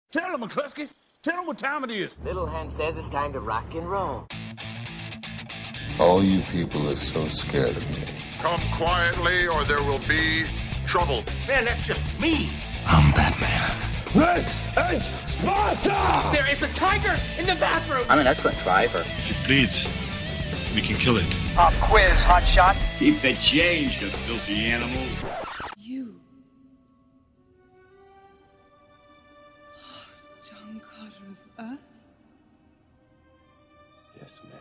Tell him, McCluskey. Tell him what time it is. Little Hen says it's time to rock and roll. All you people are so scared of me. Come quietly or there will be trouble. Man, that's just me. I'm Batman. This is Sparta! There is a tiger in the bathroom. I'm an excellent driver. If it bleeds, we can kill it. Pop quiz, hot shot. Keep the change, you filthy animal. You. John Carter of Earth? Yes, ma'am.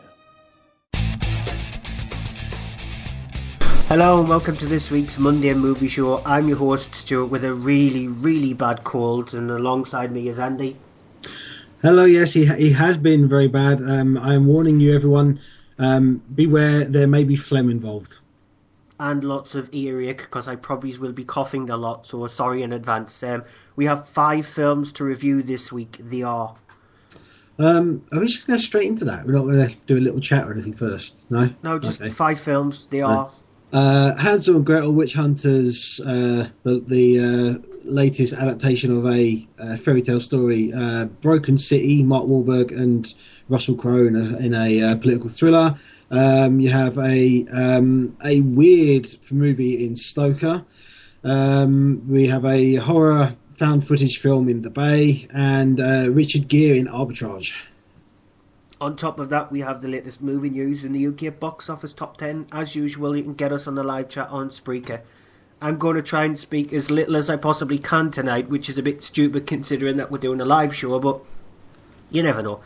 Hello and welcome to this week's Monday Movie Show. I'm your host Stuart with a really bad cold, and alongside me is Andy. Hello, yes, he has been very bad. I'm warning you everyone, beware, there may be phlegm involved. And lots of earache because I probably will be coughing a lot, so sorry in advance. We have 5 films to review this week. They are... Are we just going to go straight into that? We're not going to do a little chat or anything first, no? No, just okay. 5 films. They are... Hansel and Gretel, Witch Hunters, the latest adaptation of a fairy tale story, Broken City, Mark Wahlberg and Russell Crowe in a political thriller. You have a weird movie in Stoker. We have a horror found footage film in The Bay, and Richard Gere in Arbitrage. On top of that, we have the latest movie news in the UK box office top 10. As usual, you can get us on the live chat on Spreaker. I'm going to try and speak as little as I possibly can tonight, which is a bit stupid considering that we're doing a live show, but you never know.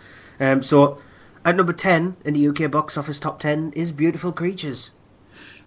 So, at number 10 in the UK box office top 10 is Beautiful Creatures.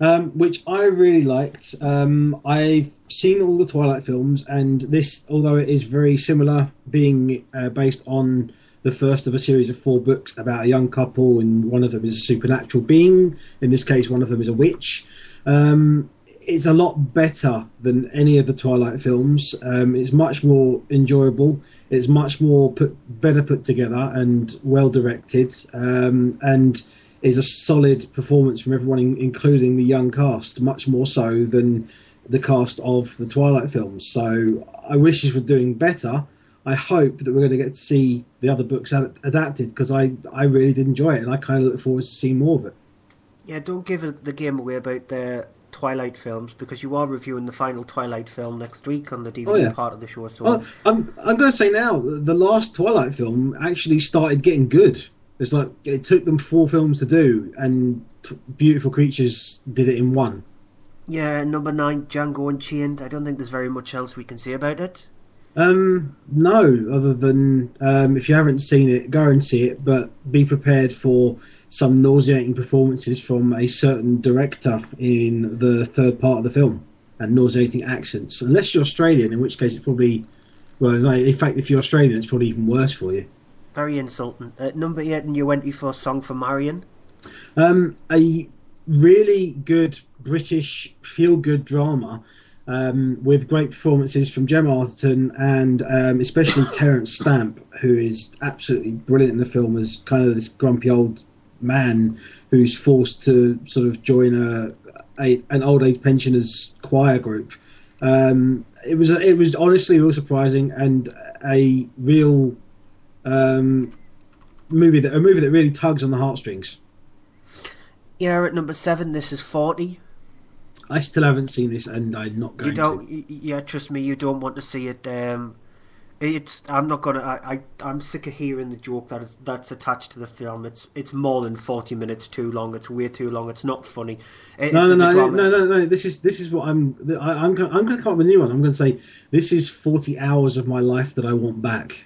Which I really liked. I've seen all the Twilight films, and this, although it is very similar, being based on the first of a series of 4 books about a young couple, and one of them is a supernatural being. In this case, one of them is a witch. It's a lot better than any of the Twilight films. It's much more enjoyable. It's much more better put together and well directed, and is a solid performance from everyone, including the young cast, much more so than the cast of the Twilight films. So I wish this were doing better. I hope that we're going to get to see the other books adapted, because I really did enjoy it, and I kind of look forward to seeing more of it. Yeah, don't give the game away about the Twilight films, because you are reviewing the final Twilight film next week on the DVD part of the show. So I'm going to say now, the last Twilight film actually started getting good. It's like it took them 4 films to do, and Beautiful Creatures did it in 1. Yeah, number 9, Django Unchained. I don't think there's very much else we can say about it. No, other than if you haven't seen it, go and see it, but be prepared for some nauseating performances from a certain director in the third part of the film, and nauseating accents. Unless you're Australian, in which case it's probably, well, no, in fact, if you're Australian, it's probably even worse for you. Very insulting. Number 8, and you went for Song for Marion. A really good British feel-good drama. With great performances from Gemma Arterton and especially Terence Stamp, who is absolutely brilliant in the film as kind of this grumpy old man who's forced to sort of join an old age pensioners choir group. It was honestly real surprising, and a real movie that really tugs on the heartstrings. Yeah, at number 7, this is 40. I still haven't seen this, and I'm not going to. Yeah, trust me, you don't want to see it. I'm not gonna. I'm sick of hearing the joke that's attached to the film. It's more than 40 minutes too long. It's way too long. It's not funny. No. This is what I'm going to come up with a new one. I'm going to say this is 40 hours of my life that I want back.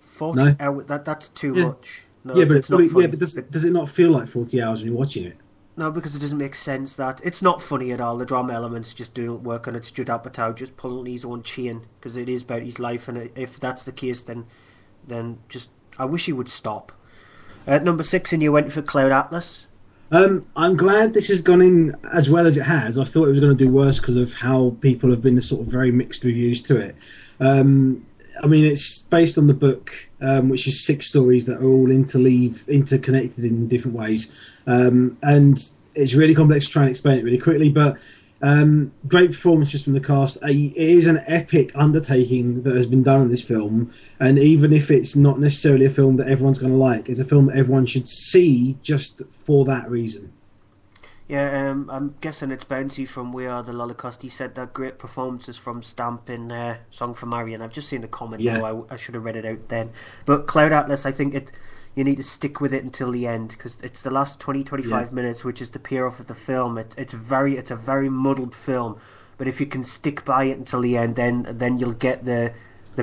40 hours. That's too much. No, yeah, but it's not funny. But does it not feel like 40 hours when you're watching it? No, because it doesn't make sense. That it's not funny at all. The drama elements just don't work, and it's Judd Apatow just pulling his own chain, because it is about his life, and if that's the case, then just I wish he would stop. At number 6, and you went for Cloud Atlas. I'm glad this has gone in as well as it has. I thought it was going to do worse because of how people have been sort of very mixed reviews to it. I mean, it's based on the book, which is 6 stories that are all interconnected in different ways. And it's really complex to try and explain it really quickly, but Great performances from the cast. It is an epic undertaking that has been done in this film, and even if it's not necessarily a film that everyone's going to like, it's a film that everyone should see just for that reason. Yeah, I'm guessing it's Bouncy from We Are the Holocaust. He said that great performances from Stamp in Song for Marion. I've just seen the comment now. I should have read it out then. But Cloud Atlas, I think you need to stick with it until the end, because it's the last 25 minutes, which is the payoff of the film. It's a very muddled film, but if you can stick by it until the end, then you'll get the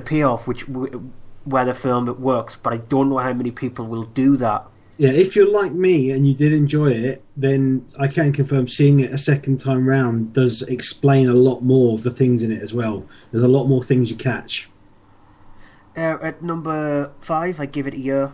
payoff, where the film it works. But I don't know how many people will do that. Yeah, if you're like me and you did enjoy it, then I can confirm seeing it a second time round does explain a lot more of the things in it as well. There's a lot more things you catch. At number 5, I give it a year.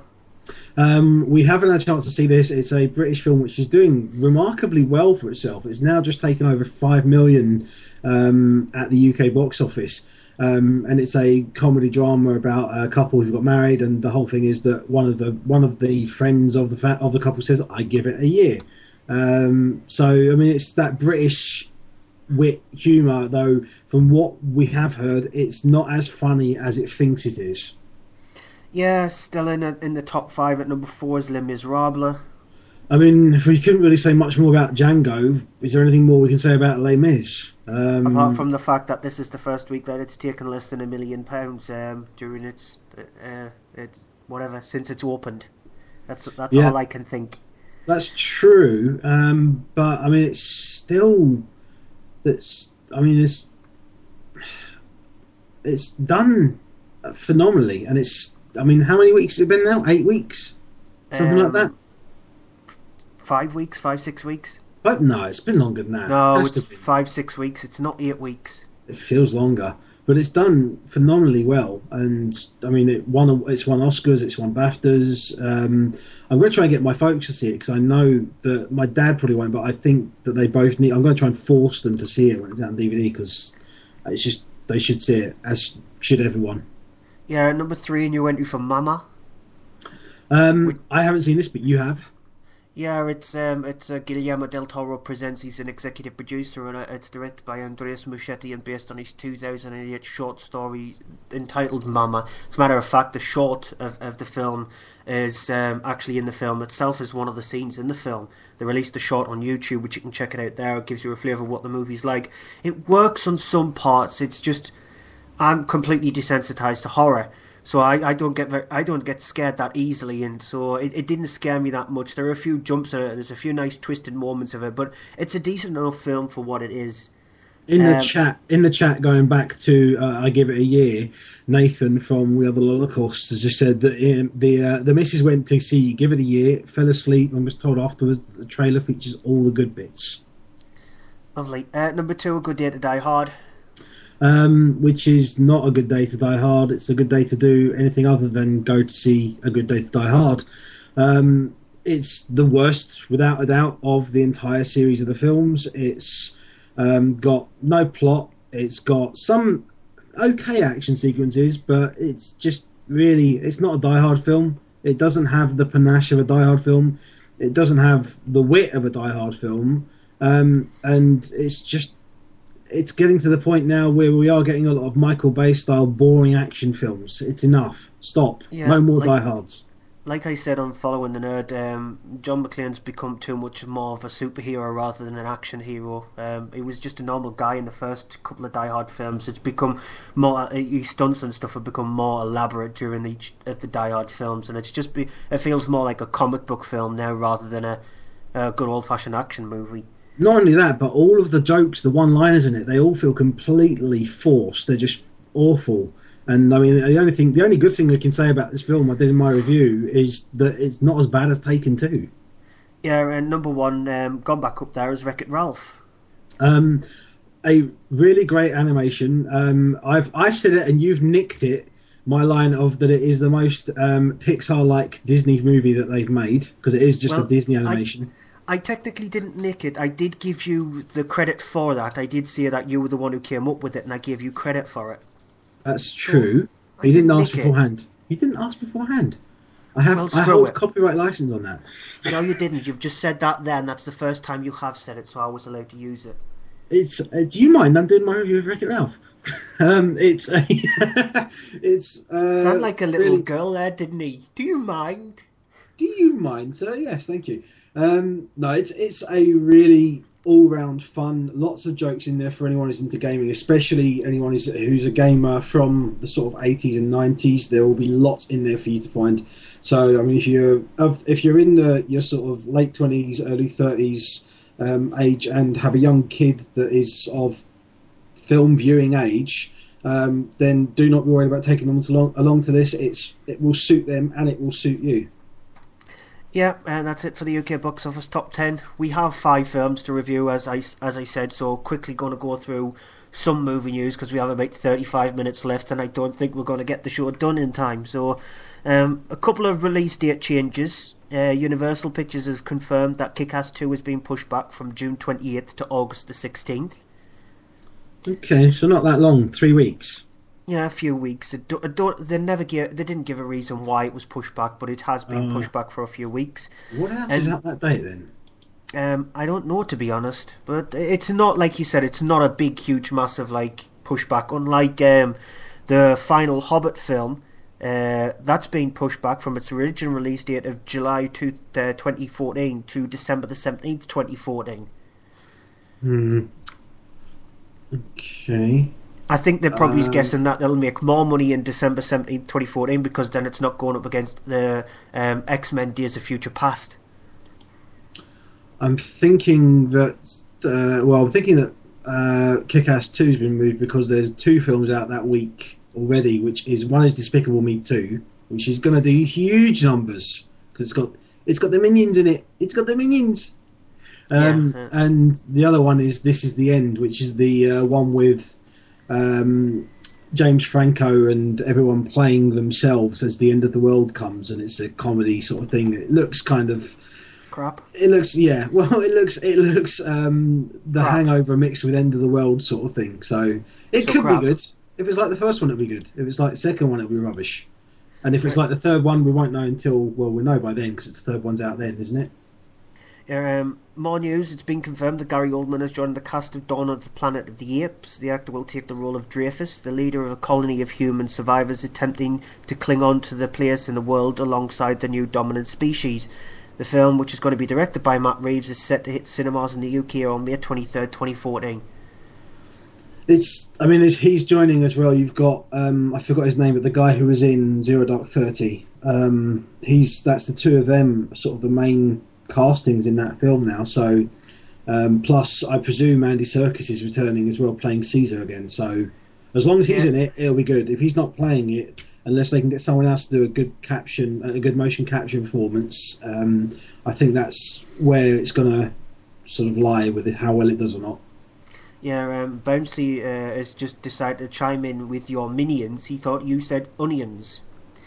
We haven't had a chance to see this. It's a British film which is doing remarkably well for itself. It's now just taken over 5 million at the UK box office. And it's a comedy drama about a couple who got married, and the whole thing is that one of the friends of the couple says, "I give it a year." So I mean, it's that British wit humour, though. From what we have heard, it's not as funny as it thinks it is. Yeah, still in the top 5 at number 4 is Les Miserables. I mean, if we couldn't really say much more about Django, is there anything more we can say about Les Mis? Apart from the fact that this is the first week that it's taken less than £1 million during its since it's opened. That's all I can think. That's true, but I mean, it's done phenomenally, and I mean, how many weeks has it been now? 8 weeks, something like that. 5 weeks, 6 weeks. But no, it's been longer than that. No, it's 5-6 weeks. It's not 8 weeks. It feels longer, but it's done phenomenally well. And I mean, it's won Oscars, it's won BAFTAs. I'm going to try and get my folks to see it, because I know that my dad probably won't, but I think that they both need. I'm going to try and force them to see it when it's out on DVD, because it's just they should see it, as should everyone. Yeah, number 3 in your entry for Mama. I haven't seen this, but you have. Yeah, it's Guillermo del Toro presents. He's an executive producer, and it's directed by Andreas Muschietti and based on his 2008 short story entitled Mama. As a matter of fact, the short of the film is actually in the film itself, is one of the scenes in the film. They released the short on YouTube, which you can check it out there. It gives you a flavour of what the movie's like. It works on some parts. It's just, I'm completely desensitized to horror. So I don't get scared that easily, and so it didn't scare me that much. There are a few jumps in it, there's a few nice twisted moments of it, but it's a decent enough film for what it is. In the chat, going back to I give it a year, Nathan from We Are the Holocaust has just said that the missus went to see Give It a Year, fell asleep, and was told afterwards that the trailer features all the good bits. Lovely. Number 2, A Good Day to Die Hard. Which is not a good day to die hard. It's a good day to do anything other than go to see A Good Day to Die Hard. It's the worst, without a doubt, of the entire series of the films. It's got no plot. It's got some okay action sequences, but it's just really, it's not a Die Hard film. It doesn't have the panache of a Die Hard film. It doesn't have the wit of a Die Hard film. And it's getting to the point now where we are getting a lot of Michael Bay style boring action films. It's enough. Stop. Yeah, no more Die Hards. Like I said on Following the Nerd, John McClane's become too much more of a superhero rather than an action hero. He was just a normal guy in the first couple of Die Hard films. It's become more, his stunts and stuff have become more elaborate during each of the Die Hard films, and it feels more like a comic book film now rather than a good old fashioned action movie. Not only that, but all of the jokes, the one-liners in it, they all feel completely forced. They're just awful. And I mean, the only good thing I can say about this film I did in my review is that it's not as bad as Taken 2. Yeah, and number 1, gone back up there, is Wreck-It Ralph. A really great animation. I've said it, and you've nicked it. My line of that it is the most Pixar-like Disney movie that they've made, because it is just a Disney animation. I technically didn't nick it. I did give you the credit for that. I did say that you were the one who came up with it, and I gave you credit for it. That's true. You didn't ask beforehand. You didn't ask beforehand. I hold a copyright license on that. No, you didn't. You've just said that there, and that's the first time you have said it, so I was allowed to use it. It's. Do you mind? I'm doing my review of Wreck-It Ralph. It's a. It's. Sound like a little really, girl there, didn't he? Do you mind? Do you mind, sir? Yes, thank you. No, it's a really all-round fun. Lots of jokes in there for anyone who's into gaming, especially anyone who's a gamer from the sort of 80s and 90s. There will be lots in there for you to find. So, I mean, if you're in your sort of late 20s, early 30s age, and have a young kid that is of film viewing age, then do not be worried about taking them along to this. It will suit them and it will suit you. Yeah, and that's it for the UK box office top 10. We have 5 films to review, as I said, so quickly going to go through some movie news because we have about 35 minutes left, and I don't think we're going to get the show done in time. So, a couple of release date changes. Universal Pictures has confirmed that Kick-Ass 2 is being pushed back from June 28th to August the 16th. Okay, so not that long, 3 weeks. Yeah, a few weeks. They didn't give a reason why it was pushed back, but it has been pushed back for a few weeks. What else is at that date then? I don't know, to be honest, but it's not, like you said, it's not a big, huge, massive pushback. Unlike the final Hobbit film, that's been pushed back from its original release date of July 2014 to December the 17th, 2014. Okay. I think they're probably guessing that they'll make more money in December 17th, 2014, because then it's not going up against the X-Men Days of Future Past. I'm thinking that Kick-Ass 2 has been moved because there's 2 films out that week already, one is Despicable Me 2, which is going to do huge numbers because it's got the Minions in it. It's got the Minions. And the other one is This Is the End, which is the one with James Franco and everyone playing themselves as the end of the world comes, and it's a comedy sort of thing. It looks kind of crap. It looks The Hangover mixed with End of the World sort of thing. So it could be good. If it's like the first one, it'll be good. If it's like the second one, it'll be rubbish. And if it's like the third one, we won't know until, well, we'll know by then because the third one's out then, isn't it? More news. It's been confirmed that Gary Oldman has joined the cast of Dawn of the Planet of the Apes. The actor will take the role of Dreyfus, the leader of a colony of human survivors attempting to cling on to their place in the world alongside the new dominant species. The film, which is going to be directed by Matt Reeves, is set to hit cinemas in the UK on May 23rd, 2014. He's joining as well. You've got I forgot his name, but the guy who was in Zero Dark 30. That's the two of them, sort of the main castings in that film now. So plus I presume Andy Serkis is returning as well, playing Caesar again. So as long as he's in it, it'll be good. If he's not playing it, unless they can get someone else to do a good motion capture performance, I think that's where it's going to sort of lie with how well it does or not. Yeah, Bouncy has just decided to chime in with your minions. He thought you said onions.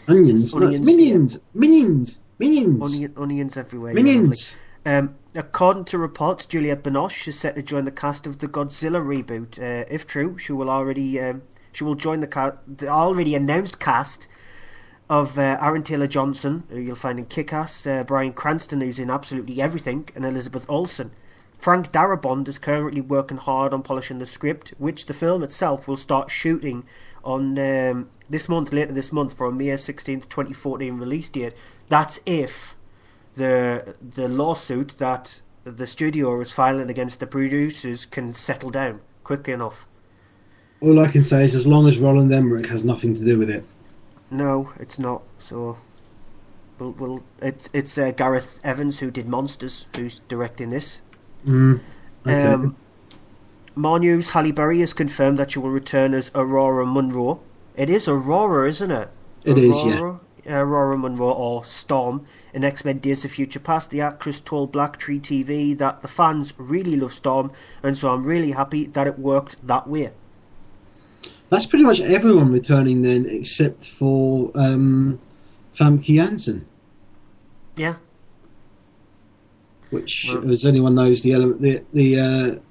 Onions? No, it's minions. Yeah. Minions. Onions everywhere. Minions. Yeah, according to reports, Juliette Binoche is set to join the cast of the Godzilla reboot. If true, she will join the already announced cast of Aaron Taylor-Johnson, who you'll find in Kick-Ass, Bryan Cranston, who's in absolutely everything, and Elizabeth Olsen. Frank Darabont is currently working hard on polishing the script, which the film itself will start shooting on later this month, for a May 16th, 2014 release date. That's if the lawsuit that the studio is filing against the producers can settle down quickly enough. All I can say is, as long as Roland Emmerich has nothing to do with it. No, it's not. So, it's Gareth Evans, who did Monsters, who's directing this. Okay. More news. Halle Berry has confirmed that she will return as Aurora Munro. It is Aurora, isn't it? It is, yeah. Aurora Munro, or Storm, in X-Men Days of Future Past. The actress told Blacktree TV that the fans really love Storm, and so I'm really happy that it worked that way. That's pretty much everyone returning then, except for Famke Janssen. Yeah. Which, as anyone knows, the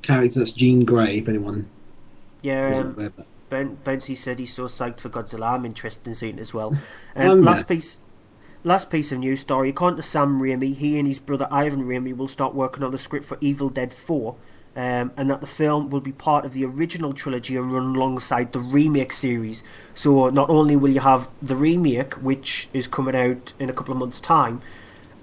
character, that's Jean Grey, if anyone... Yeah, Bouncy said he's so psyched for Godzilla. I'm interested in seeing it as well. Last piece of news story. According to Sam Raimi, he and his brother Ivan Raimi will start working on the script for Evil Dead 4. and that the film will be part of the original trilogy and run alongside the remake series. So not only will you have the remake, which is coming out in a couple of months' time,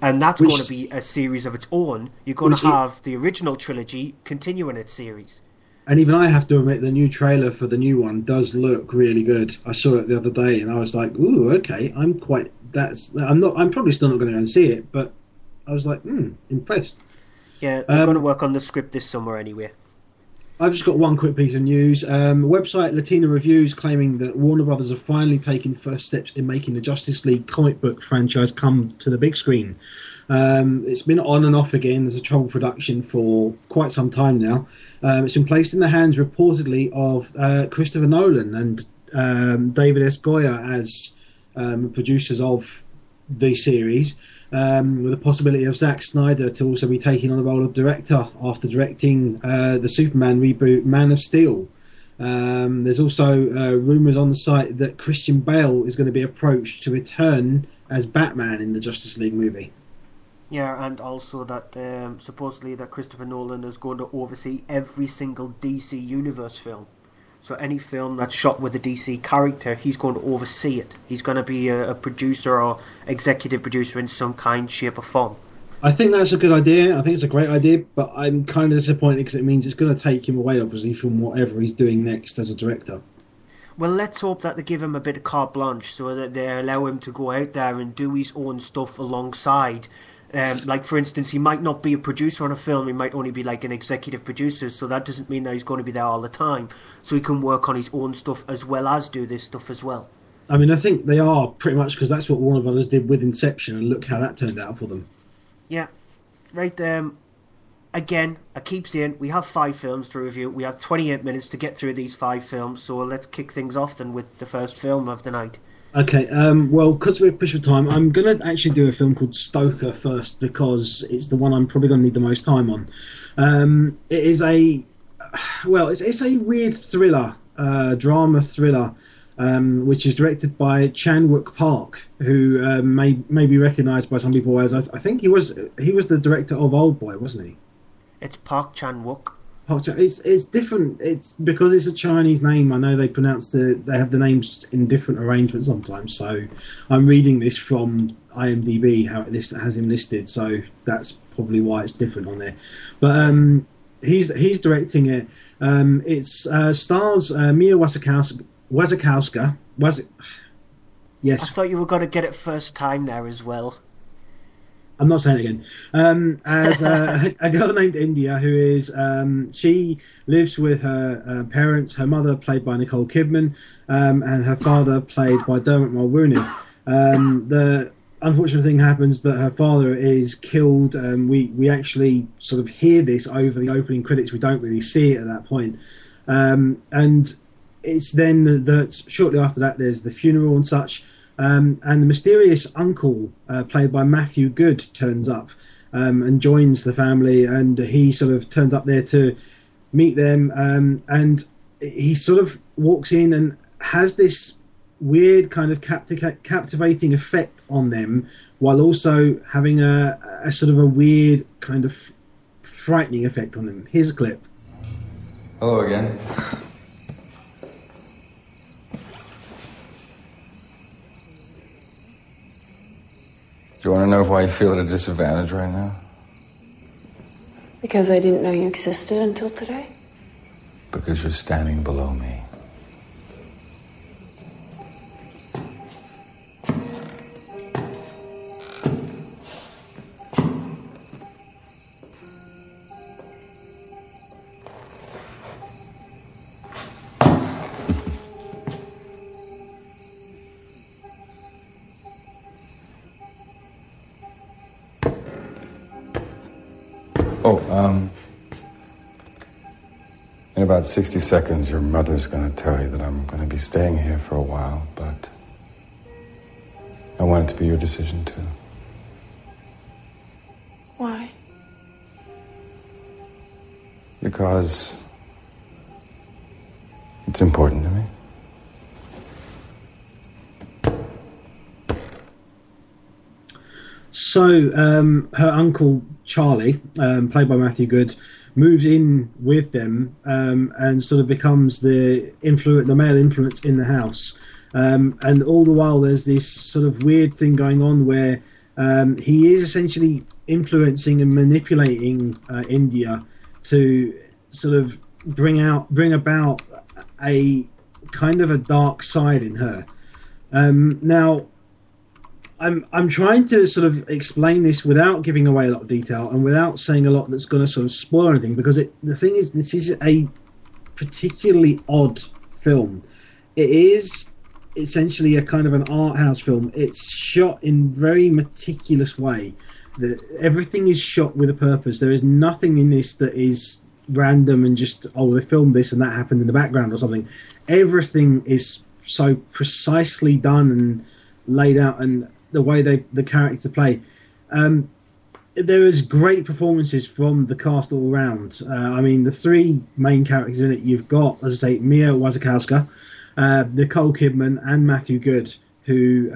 and that's going to be a series of its own, you're going to have the original trilogy continuing its series. And even I have to admit, the new trailer for the new one does look really good. I saw it the other day, and I was like, "Ooh, okay." I'm probably still not going to go and see it, but I was like, impressed. Yeah, they're going to work on the script this summer anyway. I've just got one quick piece of news. Website Latina Reviews claiming that Warner Brothers have finally taken first steps in making the Justice League comic book franchise come to the big screen. It's been on and off again as a troubled production for quite some time now. It's been placed in the hands, reportedly, of Christopher Nolan and David S. Goyer as producers of the series, with the possibility of Zack Snyder to also be taking on the role of director after directing the Superman reboot Man of Steel. There's also rumours on the site that Christian Bale is going to be approached to return as Batman in the Justice League movie. Yeah, and also that supposedly that Christopher Nolan is going to oversee every single DC Universe film. So any film that's shot with a DC character, he's going to oversee it. He's going to be a producer or executive producer in some kind, shape or form. I think that's a good idea. I think it's a great idea, but I'm kind of disappointed because it means it's going to take him away, obviously, from whatever he's doing next as a director. Well, let's hope that they give him a bit of carte blanche so that they allow him to go out there and do his own stuff alongside. Like, for instance, he might not be a producer on a film, he might only be like an executive producer, so that doesn't mean that he's going to be there all the time. So he can work on his own stuff as well as do this stuff as well. I mean, I think they are pretty much, because that's what Warner Brothers did with Inception, and look how that turned out for them. Yeah. Right, again, I keep saying, we have 5 films to review. We have 28 minutes to get through these 5 films, so let's kick things off then with the first film of the night. Okay, well, because we're pushed for time, I'm going to actually do a film called Stoker first, because it's the one I'm probably going to need the most time on. It is it's a weird thriller, drama thriller, which is directed by Chan-wook Park, who may be recognised by some people as, I think he was the director of Oldboy, wasn't he? It's Park Chan-wook. It's different. It's because it's a Chinese name. I know they have the names in different arrangements sometimes. So I'm reading this from IMDb how it has him listed. So that's probably why it's different on there. But he's directing it. It stars Mia Wasikowska. Yes. I thought you were going to get it first time there as well. I'm not saying it again. As a girl named India, who is she lives with her parents. Her mother, played by Nicole Kidman, and her father, played by Dermot Mulroney. The unfortunate thing happens that her father is killed. We actually sort of hear this over the opening credits. We don't really see it at that point. And it's then that shortly after that, there's the funeral and such. And the mysterious uncle, played by Matthew Good, turns up and joins the family, and he sort of turns up there to meet them, and he sort of walks in and has this weird kind of captivating effect on them, while also having a sort of a weird kind of frightening effect on them. Here's a clip. Hello again. Do you want to know why you feel at a disadvantage right now? Because I didn't know you existed until today. Because you're standing below me. In about 60 seconds, your mother's going to tell you that I'm going to be staying here for a while, but I want it to be your decision, too. Why? Because it's important to me. So, her uncle, Charlie, played by Matthew Good, moves in with them and sort of becomes the male influence in the house. And all the while, there's this sort of weird thing going on where he is essentially influencing and manipulating India to sort of bring about a kind of a dark side in her. Now, I'm trying to sort of explain this without giving away a lot of detail and without saying a lot that's going to sort of spoil anything, because the thing is, this is a particularly odd film. It is essentially a kind of an art house film. It's shot in very meticulous way. Everything is shot with a purpose. There is nothing in this that is random and just, oh, they filmed this and that happened in the background or something. Everything is so precisely done and laid out, and the way the characters play. There is great performances from the cast all around. I mean, the three main characters in it, you've got, as I say, Mia Wasikowska, Nicole Kidman, and Matthew Good, who,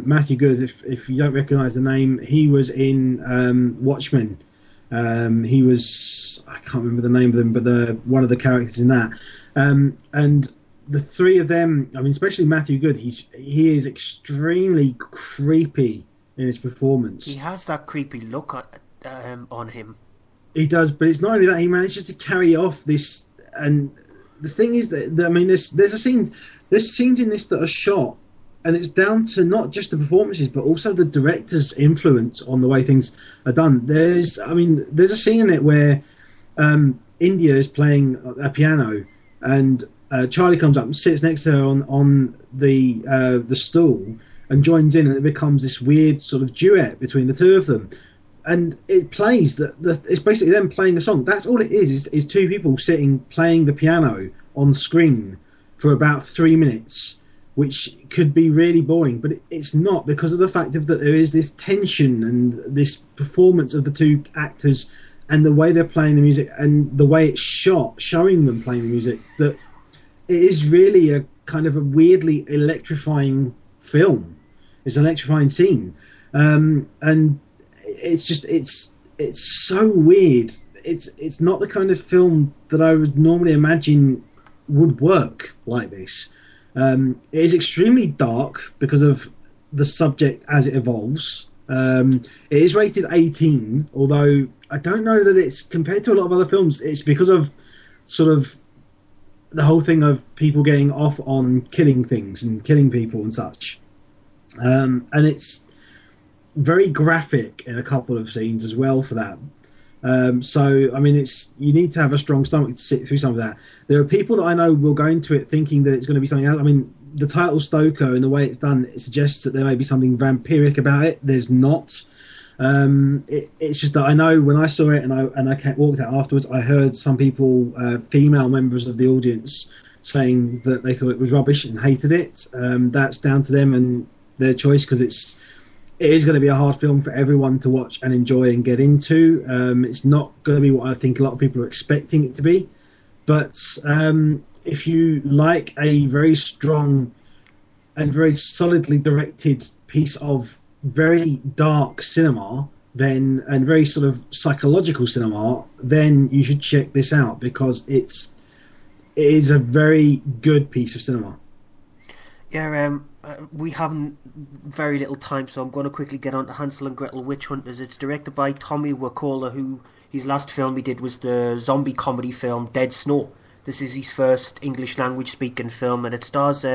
Matthew Good, if you don't recognise the name, he was in Watchmen. He was, I can't remember the name of them, but one of the characters in that. And the three of them, I mean, especially Matthew Good, he is extremely creepy in his performance. He has that creepy look on him. He does, but it's not only that, he manages to carry off this. And the thing is that I mean, there's scenes in this that are shot, and it's down to not just the performances, but also the director's influence on the way things are done. There's a scene in it where India is playing a piano, and Charlie comes up and sits next to her on the stool and joins in, and it becomes this weird sort of duet between the two of them. And it plays it's basically them playing a song. That's all it is two people sitting playing the piano on screen for about 3 minutes, which could be really boring, but it's not, because of the fact that there is this tension and this performance of the two actors and the way they're playing the music and the way it's shot, showing them playing the music, that it is really a kind of a weirdly electrifying film. It's an electrifying scene. And it's just, it's so weird. It's not the kind of film that I would normally imagine would work like this. It is extremely dark because of the subject as it evolves. It is rated 18, although I don't know that it's, compared to a lot of other films, it's because of sort of the whole thing of people getting off on killing things and killing people and such. And it's very graphic in a couple of scenes as well for that. So, I mean, you need to have a strong stomach to sit through some of that. There are people that I know will go into it thinking that it's going to be something else. I mean, the title Stoker and the way it's done, it suggests that there may be something vampiric about it. There's not. It's just that I know when I saw it and I walked out afterwards, I heard some people, female members of the audience, saying that they thought it was rubbish and hated it. That's down to them and their choice, because it is going to be a hard film for everyone to watch and enjoy and get into. It's not going to be what I think a lot of people are expecting it to be. But if you like a very strong and very solidly directed piece of very dark cinema, and very sort of psychological cinema, then you should check this out, because it is a very good piece of cinema. Yeah, we haven't very little time, so I'm going to quickly get on to Hansel and Gretel Witch Hunters. It's directed by Tommy Wirkola, who his last film he did was the zombie comedy film Dead Snow. This is his first English language speaking film, and it stars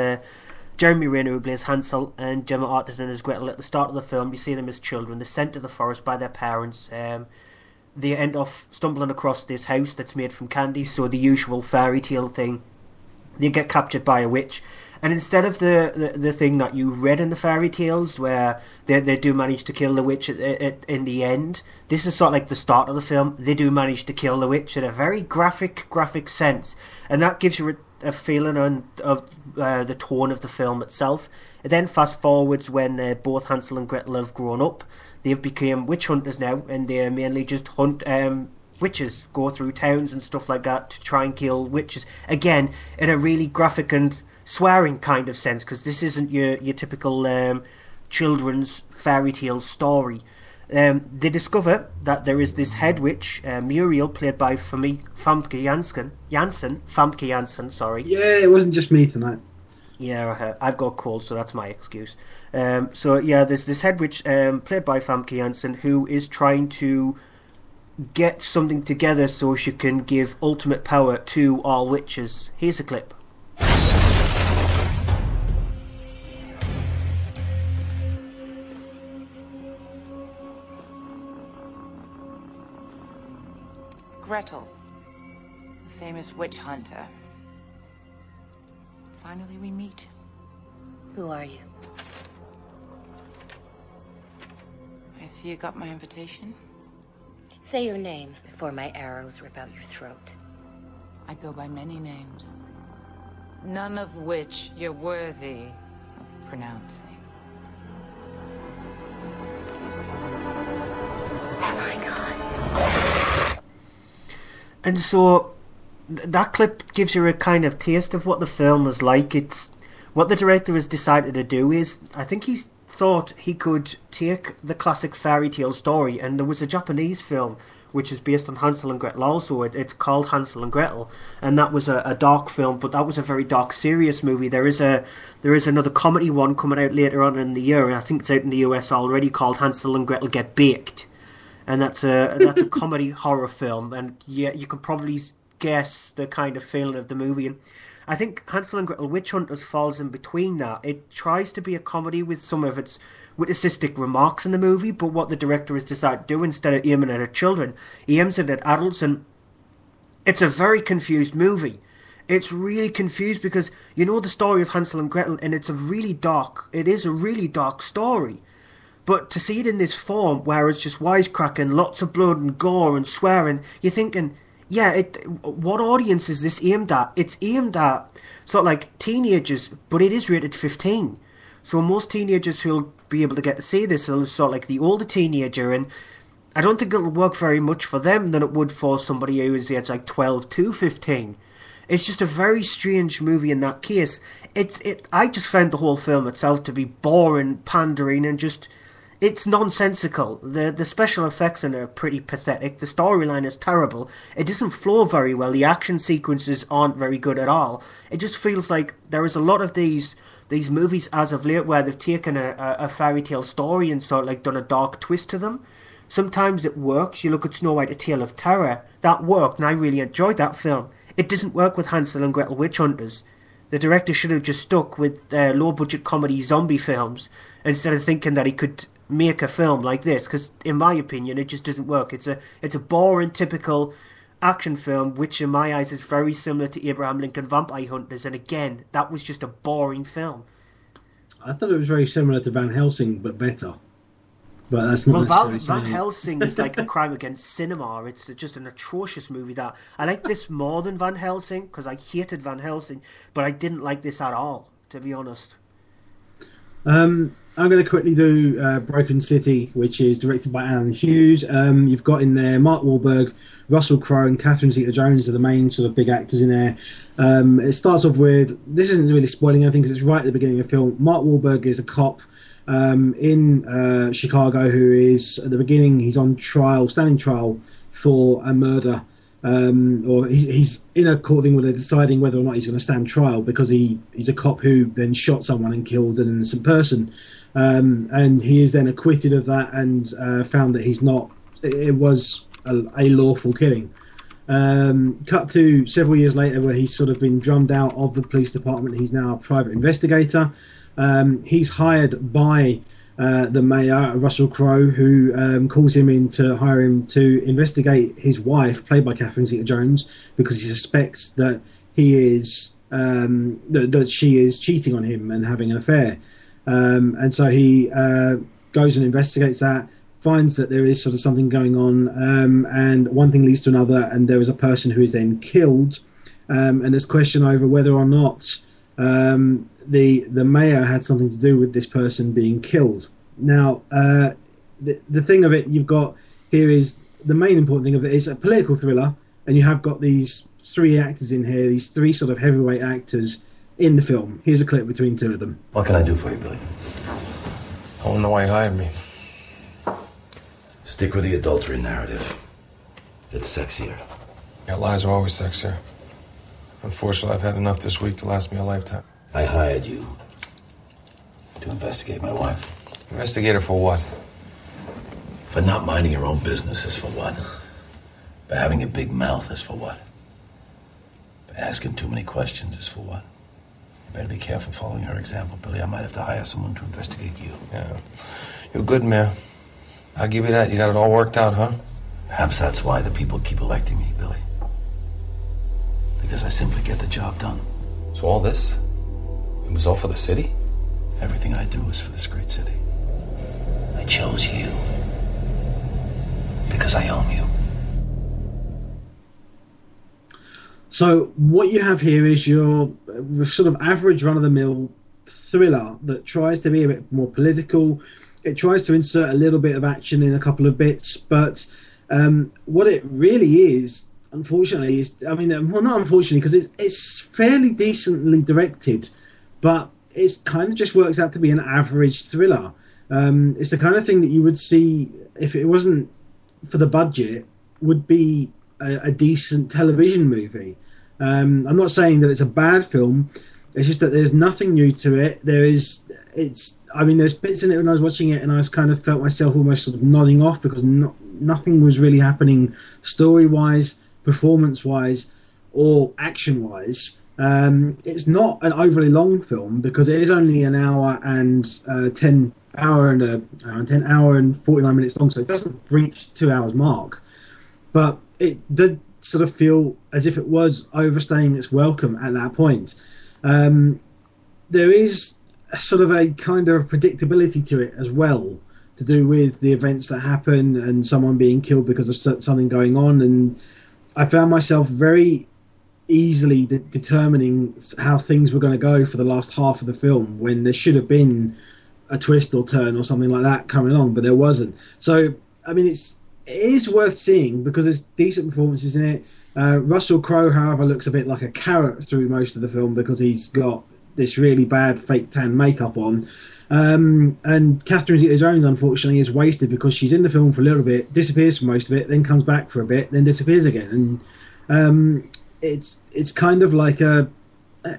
Jeremy Renner, who plays Hansel, and Gemma Arterton as Gretel. At the start of the film, you see them as children. They're sent to the forest by their parents. They end up stumbling across this house that's made from candy, so the usual fairy tale thing. They get captured by a witch. And instead of the thing that you read in the fairy tales, where they do manage to kill the witch in the end, this is sort of like the start of the film. They do manage to kill the witch in a very graphic sense. And that gives you a feeling of the tone of the film itself. It then fast forwards when both Hansel and Gretel have grown up. They've become witch hunters now, and they mainly just hunt witches, go through towns and stuff like that to try and kill witches. Again, in a really graphic and swearing kind of sense, because this isn't your typical children's fairy tale story. They discover that there is this head witch, Muriel, played by Famke Janssen, sorry. Yeah, it wasn't just me tonight. Yeah, I've got a cold, so that's my excuse. There's this head witch, played by Famke Janssen, who is trying to get something together so she can give ultimate power to all witches. Here's a clip. Gretel, the famous witch hunter. Finally we meet. Who are you? I see you got my invitation. Say your name before my arrows rip out your throat. I go by many names, none of which you're worthy of pronouncing. Oh my God. And so that clip gives you a kind of taste of what the film was like. It's what the director has decided to do is, I think he's thought he could take the classic fairy tale story, and there was a Japanese film which is based on Hansel and Gretel also. It's called Hansel and Gretel, and that was a dark film, but that was a very dark, serious movie. There is another comedy one coming out later on in the year, and I think it's out in the US already, called Hansel and Gretel Get Baked. And that's a comedy horror film, and yeah, you can probably guess the kind of feeling of the movie. And I think Hansel and Gretel Witch Hunters falls in between that. It tries to be a comedy with some of its witticistic remarks in the movie, but what the director has decided to do, instead of aiming it at children, he aims it at adults, and it's a very confused movie. It's really confused because you know the story of Hansel and Gretel, and it is a really dark story. But to see it in this form, where it's just wisecracking, lots of blood and gore and swearing, you're thinking, yeah, what audience is this aimed at? It's aimed at sort of like teenagers, but it is rated 15. So most teenagers who'll be able to get to see this are sort of like the older teenager, and I don't think it'll work very much for them than it would for somebody who is age like 12 to 15. It's just a very strange movie in that case. I just found the whole film itself to be boring, pandering, and just... It's nonsensical. The special effects in it are pretty pathetic. The storyline is terrible. It doesn't flow very well. The action sequences aren't very good at all. It just feels like there is a lot of these movies as of late where they've taken a fairy tale story and sort of like done a dark twist to them. Sometimes it works. You look at Snow White: A Tale of Terror. That worked, and I really enjoyed that film. It doesn't work with Hansel and Gretel Witch Hunters. The director should have just stuck with low-budget comedy zombie films instead of thinking that he could make a film like this, because in my opinion it just doesn't work. It's a boring, typical action film, which in my eyes is very similar to Abraham Lincoln Vampire Hunters, and again, that was just a boring film. I thought it was very similar to Van Helsing, but better. But that's not necessarily Van Helsing is like a crime against cinema. It's just an atrocious movie. That I like this more than Van Helsing, because I hated Van Helsing, but I didn't like this at all, to be honest. I'm going to quickly do Broken City, which is directed by Alan Hughes. You've got in there Mark Wahlberg, Russell Crowe, and Catherine Zeta-Jones are the main sort of big actors in there. It starts off with, this isn't really spoiling anything because it's right at the beginning of the film. Mark Wahlberg is a cop in Chicago who is, at the beginning, he's on trial, standing trial for a murder. Or he's in a court thing where they're deciding whether or not he's going to stand trial because he's a cop who then shot someone and killed an innocent person. And he is then acquitted of that and found that he's not. It was a lawful killing. Cut to several years later, where he's sort of been drummed out of the police department. He's now a private investigator. He's hired by the mayor, Russell Crowe, who calls him in to hire him to investigate his wife, played by Catherine Zeta-Jones, because he suspects that he is that she is cheating on him and having an affair. And so he goes and investigates that, finds that there is sort of something going on, and one thing leads to another, and there is a person who is then killed, and there's question over whether or not the mayor had something to do with this person being killed. Now, the thing of it you've got here is, the main important thing of it is a political thriller, and you have got these three actors in here, these three sort of heavyweight actors in the film. Here's a clip between two of them. What can I do for you, Billy? I don't know why you hired me. Stick with the adultery narrative. It's sexier. Yeah, lies are always sexier. Unfortunately, I've had enough this week to last me a lifetime. I hired you to investigate my wife. Investigate her for what? For not minding your own business is for what? For having a big mouth is for what? For asking too many questions is for what? You better be careful following her example, Billy. I might have to hire someone to investigate you. Yeah. You're good, man. I'll give you that. You got it all worked out, huh? Perhaps that's why the people keep electing me, Billy. Because I simply get the job done. So all this? It was all for the city? Everything I do is for this great city. I chose you. Because I own you. So what you have here is your sort of average run-of-the-mill thriller that tries to be a bit more political. It tries to insert a little bit of action in a couple of bits, but what it really is, unfortunately, is, I mean, well, not unfortunately, because it's fairly decently directed, but it kind of just works out to be an average thriller. It's the kind of thing that you would see if it wasn't for the budget, would be a decent television movie. I'm not saying that it's a bad film. It's just that there's nothing new to it. There's bits in it when I was watching it and I kind of felt myself almost sort of nodding off because nothing was really happening story-wise, performance-wise, or action-wise. It's not an overly long film because it is only an hour and 10 hour and 49 minutes long, so it doesn't reach 2 hours mark. But it did sort of feel as if it was overstaying its welcome at that point. There is sort of a kind of predictability to it as well, to do with the events that happen and someone being killed because of something going on. And I found myself very easily determining how things were going to go for the last half of the film, when there should have been a twist or turn or something like that coming along, but there wasn't. So, I mean, it is worth seeing because there's decent performances in it. Russell Crowe, however, looks a bit like a carrot through most of the film because he's got this really bad fake tan makeup on. And Catherine Zeta-Jones, unfortunately, is wasted because she's in the film for a little bit, disappears for most of it, then comes back for a bit, then disappears again. And it's kind of like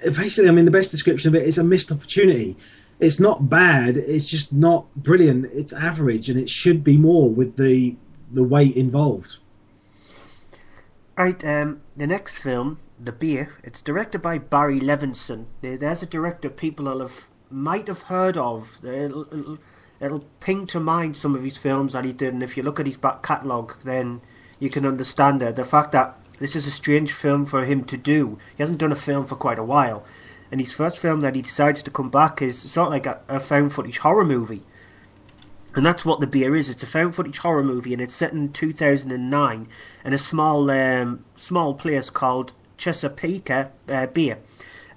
basically, I mean, the best description of it is a missed opportunity. It's not bad, it's just not brilliant. It's average, and it should be more with the weight involved. Right, the next film, The Beer, it's directed by Barry Levinson. There's a director people might have heard of. It'll ping to mind some of his films that he did, and if you look at his back catalogue, then you can understand it. The fact that this is a strange film for him to do. He hasn't done a film for quite a while. And his first film that he decides to come back is sort of like a found footage horror movie. And that's what The Beer is. It's a found footage horror movie, and it's set in 2009 in a small place called Chesapeake Bay.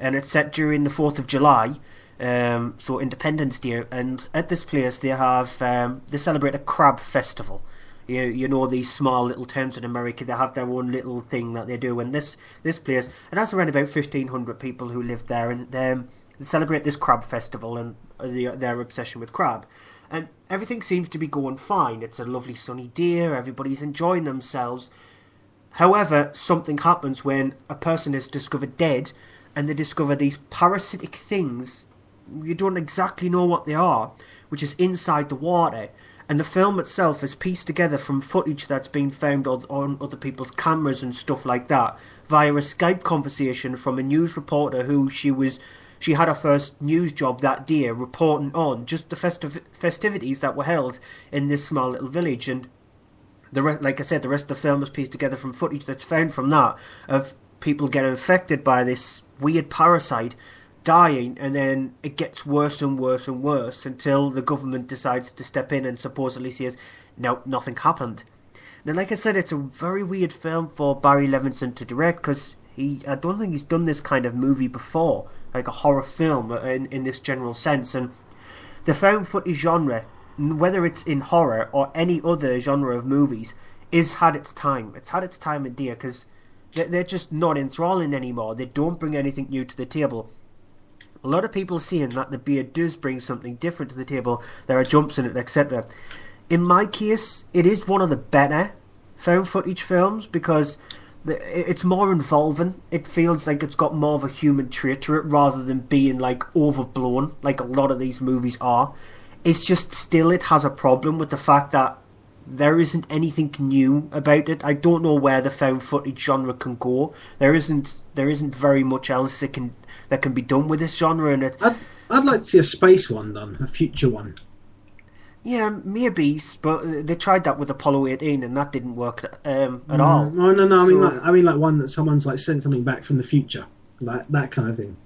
And it's set during the 4th of July, so Independence Day. And at this place they celebrate a crab festival. You know, these small little towns in America, they have their own little thing that they do. And this place, it has around about 1,500 people who live there, and they celebrate this crab festival and their obsession with crab. And everything seems to be going fine. It's a lovely sunny day, everybody's enjoying themselves. However, something happens when a person is discovered dead, and they discover these parasitic things. You don't exactly know what they are, which is inside the water. And the film itself is pieced together from footage that's been found on other people's cameras and stuff like that, via a Skype conversation from a news reporter who she had her first news job that day, reporting on just the festivities that were held in this small little village. And like I said, the rest of the film is pieced together from footage that's found from that, of people getting infected by this weird parasite, dying, and then it gets worse and worse and worse until the government decides to step in and supposedly says, no, nothing happened. Now, like I said, it's a very weird film for Barry Levinson to direct, because I don't think he's done this kind of movie before, like a horror film in this general sense. And the found footage genre, whether it's in horror or any other genre of movies, is had its time. It's had its time in there, because they're just not enthralling anymore. They don't bring anything new to the table. A lot of people are saying that The Beer does bring something different to the table. There are jumps in it, etc. in my case, it is one of the better found footage films because it's more involving. It feels like it's got more of a human trait to it rather than being like overblown like a lot of these movies are. It's just still it has a problem with the fact that there isn't anything new about it. I don't know where the found footage genre can go. There isn't very much else that can be done with this genre, and I'd like to see a space one done, a future one. Yeah, maybe, but they tried that with Apollo 18 and that didn't work at all. No. I mean like one that someone's like sent something back from the future, like that kind of thing.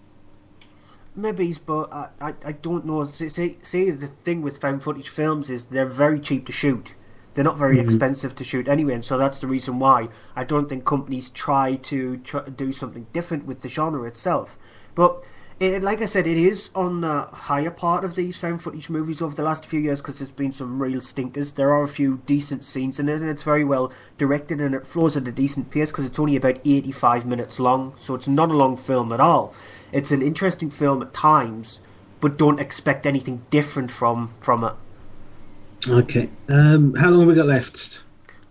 Maybe, but I don't know. See, the thing with found footage films is they're very cheap to shoot. They're not very expensive to shoot anyway, and so that's the reason why I don't think companies try to do something different with the genre itself. But like I said, it is on the higher part of these found footage movies over the last few years because there's been some real stinkers. There are a few decent scenes in it, and it's very well directed, and it flows at a decent pace because it's only about 85 minutes long, so it's not a long film at all. It's an interesting film at times, but don't expect anything different from it. Okay. How long have we got left?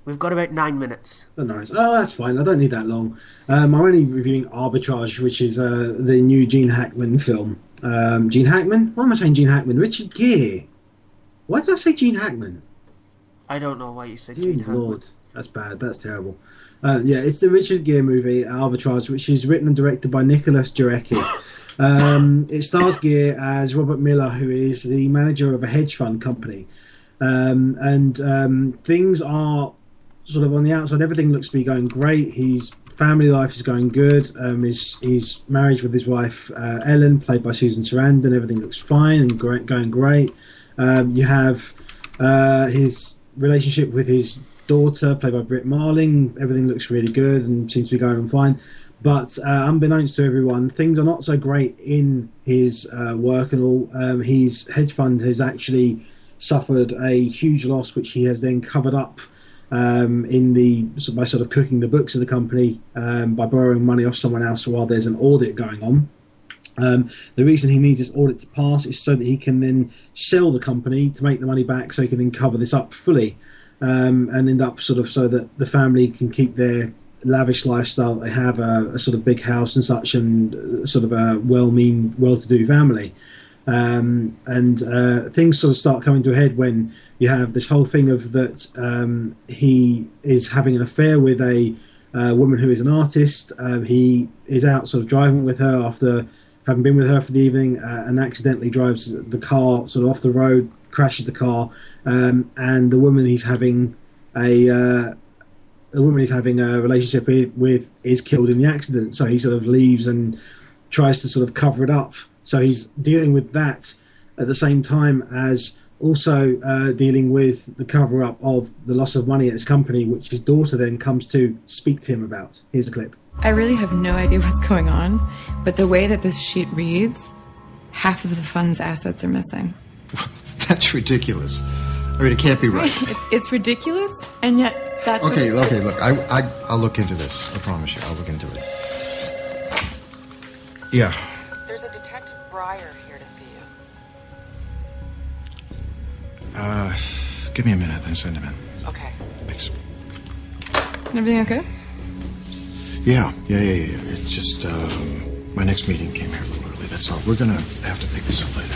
We've got about 9 minutes. Oh, nice. Oh, that's fine. I don't need that long. I'm only reviewing Arbitrage, which is the new Gene Hackman film. Gene Hackman? Why am I saying Gene Hackman? Richard Gere. Why did I say Gene Hackman? I don't know why you said Gene Hackman. Lord, that's bad. That's terrible. Yeah, it's the Richard Gere movie, Arbitrage, which is written and directed by Nicholas Jarecki. It stars Gere as Robert Miller, who is the manager of a hedge fund company. Things are sort of on the outside, everything looks to be going great. His family life is going good. His marriage with his wife Ellen, played by Susan Sarandon, everything looks fine and going great. You have his relationship with his daughter, played by Britt Marling. Everything looks really good and seems to be going on fine. But unbeknownst to everyone, things are not so great in his work and all. His hedge fund has actually suffered a huge loss, which he has then covered up by sort of cooking the books of the company by borrowing money off someone else while there's an audit going on. The reason he needs this audit to pass is so that he can then sell the company to make the money back, so he can then cover this up fully and end up sort of so that the family can keep their lavish lifestyle. They have a sort of big house and such, and sort of a well-to-do family. Things sort of start coming to a head when you have this whole thing of that he is having an affair with a woman who is an artist. He is out sort of driving with her after having been with her for the evening, and accidentally drives the car sort of off the road, crashes the car, and the woman he's having a relationship with is killed in the accident. So he sort of leaves and tries to sort of cover it up. So he's dealing with that at the same time as also dealing with the cover-up of the loss of money at his company, which his daughter then comes to speak to him about. Here's a clip. I really have no idea what's going on, but the way that this sheet reads, half of the fund's assets are missing. That's ridiculous. I mean, it can't be right. It's ridiculous, and yet that's okay, look, I'll look into this. I promise you, I'll look into it. Yeah. There's a Detective Breyer here to see you. Give me a minute, then send him in. Okay. Thanks. Everything okay? Yeah. It's just, my next meeting came here a little early, that's all. We're gonna have to pick this up later.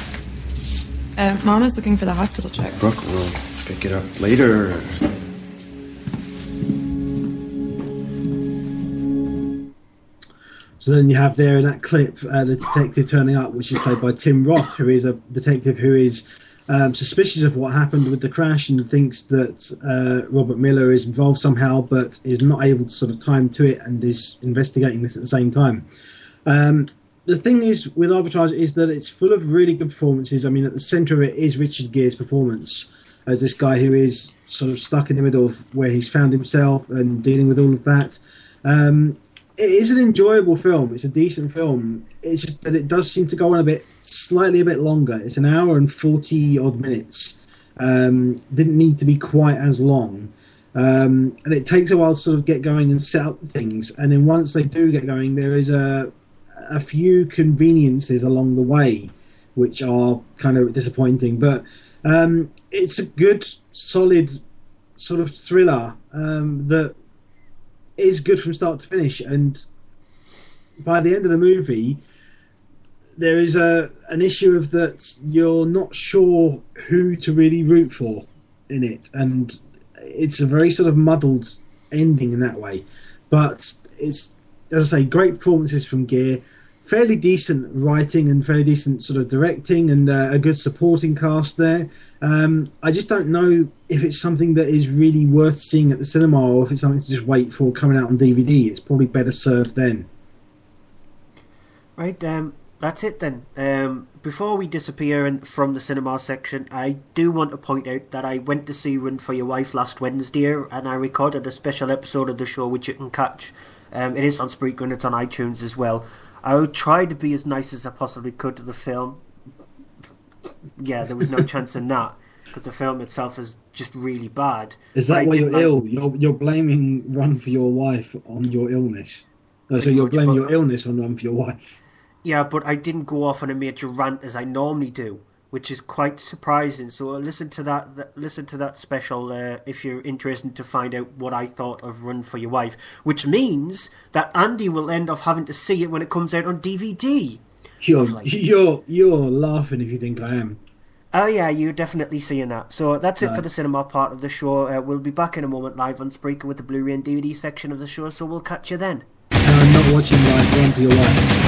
Mom is looking for the hospital check. Brooke, we'll pick it up later. So then you have there in that clip the detective turning up, which is played by Tim Roth, who is a detective who is suspicious of what happened with the crash and thinks that Robert Miller is involved somehow, but is not able to sort of tie him to it and is investigating this at the same time. The thing is with Arbitrage is that it's full of really good performances. I mean, at the centre of it is Richard Gere's performance as this guy who is sort of stuck in the middle of where he's found himself and dealing with all of that. It is an enjoyable film. It's a decent film. It's just that it does seem to go on slightly a bit longer. It's an hour and 40 odd minutes. Didn't need to be quite as long. And it takes a while to sort of get going and set up things. And then once they do get going, there is a few conveniences along the way, which are kind of disappointing. But It's a good, solid sort of thriller that is good from start to finish, and by the end of the movie there is an issue of that you're not sure who to really root for in it, and it's a very sort of muddled ending in that way. But it's, as I say, great performances from Gere, fairly decent writing and fairly decent sort of directing, and a good supporting cast there. I just don't know if it's something that is really worth seeing at the cinema, or if it's something to just wait for coming out on DVD. It's probably better served then. Right, that's it then. Before we disappear from the cinema section, I do want to point out that I went to see Run for Your Wife last Wednesday, and I recorded a special episode of the show which you can catch. It is on Spreaker and it's on iTunes as well. I tried to be as nice as I possibly could to the film. Yeah, there was no chance in that, because the film itself is just really bad. Is that why you're ill? You're blaming Run for Your Wife on your illness. No, so you're blaming your illness on Run for Your Wife. Yeah, but I didn't go off on a major rant as I normally do, which is quite surprising. So listen to that special if you're interested to find out what I thought of Run for Your Wife, which means that Andy will end up having to see it when it comes out on DVD. You're laughing if you think I am. Oh yeah, you're definitely seeing that. So that's it for the cinema part of the show. We'll be back in a moment live on Spreaker with the Blu-ray and DVD section of the show, so we'll catch you then. I'm not watching live Run for Your Wife.